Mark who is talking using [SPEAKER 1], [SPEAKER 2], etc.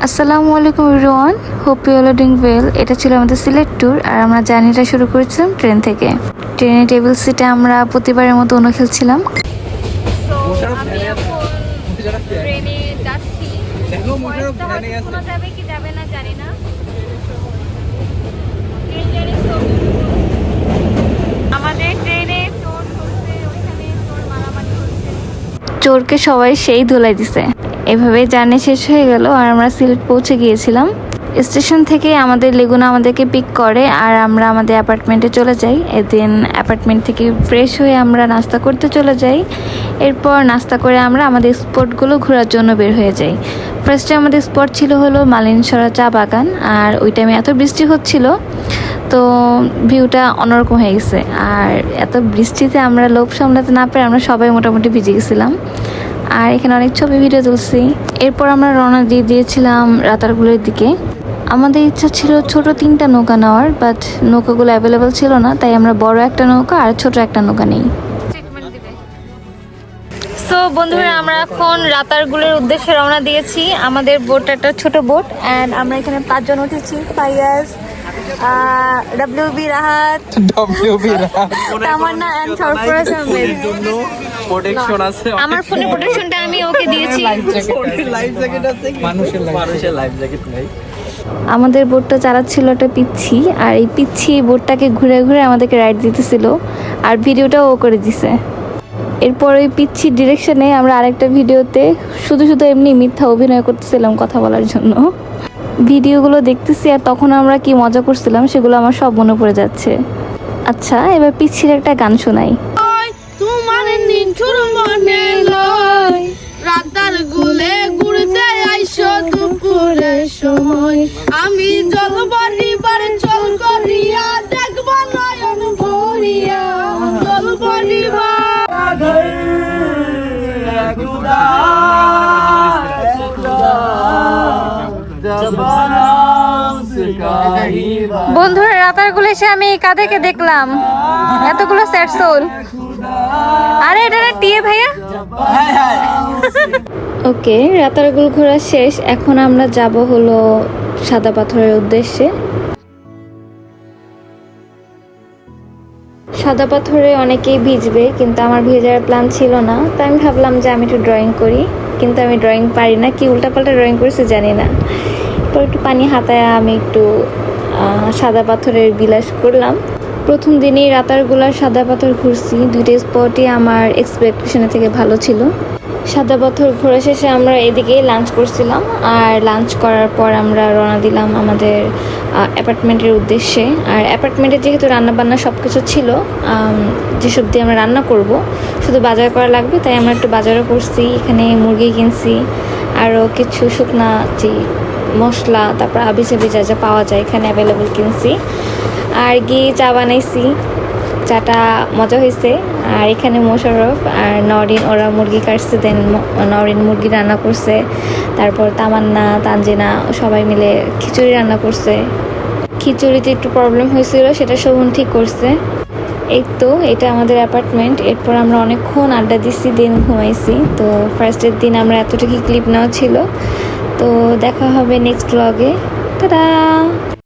[SPEAKER 1] আসসালামু আলাইকুম everyone, hope you are doing well. এটা ছিল আমাদের সিলেট ট্যুর আর আমরা জার্নিটা শুরু করেছিলাম ট্রেন থেকে। ট্রেনে টেবিল সিটে আমরা প্রতিবারের মতো অনু খেলছিলাম।
[SPEAKER 2] আমি এখন ট্রেনে যাচ্ছি। ভয়েসটা হয়তো শোনা যাবে কি যাবে না জানি না। আমাদের ট্রেনে চোর চলছে, ওইখানে চোর মারামারি হচ্ছে।
[SPEAKER 1] চোরকে সবাই সেই ধুলাই দিছে। এভাবেই জার্নি শেষ হয়ে গেল আর আমরা সিলেট পৌঁছে গিয়েছিলাম। স্টেশন থেকে আমাদের লেগুনা আমাদেরকে পিক করে আর আমরা আমাদের অ্যাপার্টমেন্টে চলে যাই। এদিন অ্যাপার্টমেন্ট থেকে ফ্রেশ হয়ে আমরা নাস্তা করতে চলে যাই। এরপর নাস্তা করে আমরা আমাদের স্পটগুলো ঘোরার জন্য বের হয়ে যাই। ফার্স্টে আমাদের স্পট ছিল হলো মালিনসরা চা বাগান, আর ওই টাইমে এত বৃষ্টি হচ্ছিল তো ভিউটা অন্যরকম হয়ে গেছে। আর এত বৃষ্টিতে আমরা লোভ সামলাতে না পেরে আমরা সবাই মোটামুটি ভিজে গেছিলাম। আর এখানে অনেক ছবি ভিডিও তুলছি। এরপর আমরা রওনা দিয়ে দিয়েছিলাম রাতারগুলের দিকে। আমাদের ইচ্ছা ছিল ছোট 3টা নৌকা নেওয়ার, বাট নৌকাগুলো অ্যাভেলেবেল ছিল না, তাই আমরা বড় একটা নৌকা আর ছোট একটা নৌকা নেই।
[SPEAKER 2] সো বন্ধুরা, আমরা এখন রাতারগুলের উদ্দেশ্যে রওনা দিয়েছি। আমাদের বোট একটা ছোট বোট অ্যান্ড আমরা এখানে 5 জন উঠেছি। ফাইয়াজ, ডব্লিউবি রাহাত, তামান্না এন্ড সরফরাজ আহমেদ।
[SPEAKER 3] প্রোটেকশন আছে,
[SPEAKER 2] আমার ফোনের প্রোটেকশনটা আমি ওকে দিয়েছি।
[SPEAKER 3] লাইফ জ্যাকেট আছে, মানুষের লাইফ জ্যাকেট নাই।
[SPEAKER 1] আমাদের বোটটা চালাচ্ছিল একটা পিচ্ছি, আর এই পিচ্ছি বোটটাকে ঘুরে ঘুরে আমাদেরকে রাইড দিতেছিল আর ভিডিওটাও ও করে দিছে। এরপর ওই পিচ্ছির ডিরেকশনে আমরা আরেকটা ভিডিওতে শুধু শুধু এমনি মিথ্যা অভিনয় করতেছিলাম কথা বলার জন্য। ভিডিওগুলো দেখতেছি আর তখন আমরা কি মজা করছিলাম সেগুলো আমার সব মনে পড়ে যাচ্ছে। আচ্ছা, এবার পিচ্ছির একটা গান শোনাই।
[SPEAKER 4] তোমার নিঠুর মনে লয় রাতার গুলে ঘুরতে আইসো দুপুরের সময়, আমি জল ভরিবার চল করিয়া দেখব নয়ন ভরিয়া জল ভরিবা।
[SPEAKER 2] বন্ধুরা, রাতারগুলো এসে আমি কাদেরকে দেখলাম, এতগুলো স্যাড সোল। আরে এটা না টিয়ে ভাইয়া।
[SPEAKER 1] ওকে, রাতারগুল ঘোরা শেষ। এখন আমরা যাব হলো সাদা পাথরের উদ্দেশ্যে। সাদা পাথরে অনেকেই ভিজবে, কিন্তু আমার ভেজার প্ল্যান ছিল না, তাই আমি ভাবলাম যে আমি একটু ড্রয়িং করি। কিন্তু আমি ড্রয়িং পারি না, কি উল্টাপাল্টা ড্রয়িং করেছি জানি না। তো একটু পানি হাতায় আমি একটু সাদা পাথরের বিলাস করলাম। প্রথম দিনেই রাতারগুলার সাদা পাথর ঘুরছি, 2টা স্পটই আমার এক্সপেকটেশনের থেকে ভালো ছিল। সাদা পাথর ঘোরা শেষে আমরা এদিকে লাঞ্চ করছিলাম, আর লাঞ্চ করার পর আমরা রওনা দিলাম আমাদের অ্যাপার্টমেন্টের উদ্দেশ্যে। আর অ্যাপার্টমেন্টে যেহেতু রান্নাবান্না সব কিছু ছিল, যেসব দিয়ে আমরা রান্না করব, শুধু বাজার করা লাগবে, তাই আমরা একটু বাজারও করছি। এখানে মুরগি কিনছি, আরও কিছু শুকনা যে মশলা, তারপর আবিজাবি যা যা পাওয়া যায় এখানে অ্যাভেলেবল কিনছি। আর গিয়ে চা বানাইছি, চাটা মজা হয়েছে। আর এখানে মোশাররফ আর নরিন ওরা মুরগি কাটছে, দেন নরিন মুরগি রান্না করছে। তারপর তামান্না, তানজিনা সবাই মিলে খিচুড়ি রান্না করছে। খিচুড়িতে একটু প্রবলেম হয়েছিল, সেটা শোভন ঠিক করছে। এই তো এটা আমাদের অ্যাপার্টমেন্ট। এরপর আমরা অনেকক্ষণ আড্ডা দিচ্ছি, দিন ঘুমাইছি। তো ফার্স্টের দিন আমরা এতটুকু ক্লিপ নেওয়া ছিল। তো দেখা হবে নেক্সট ব্লগে। টাটা।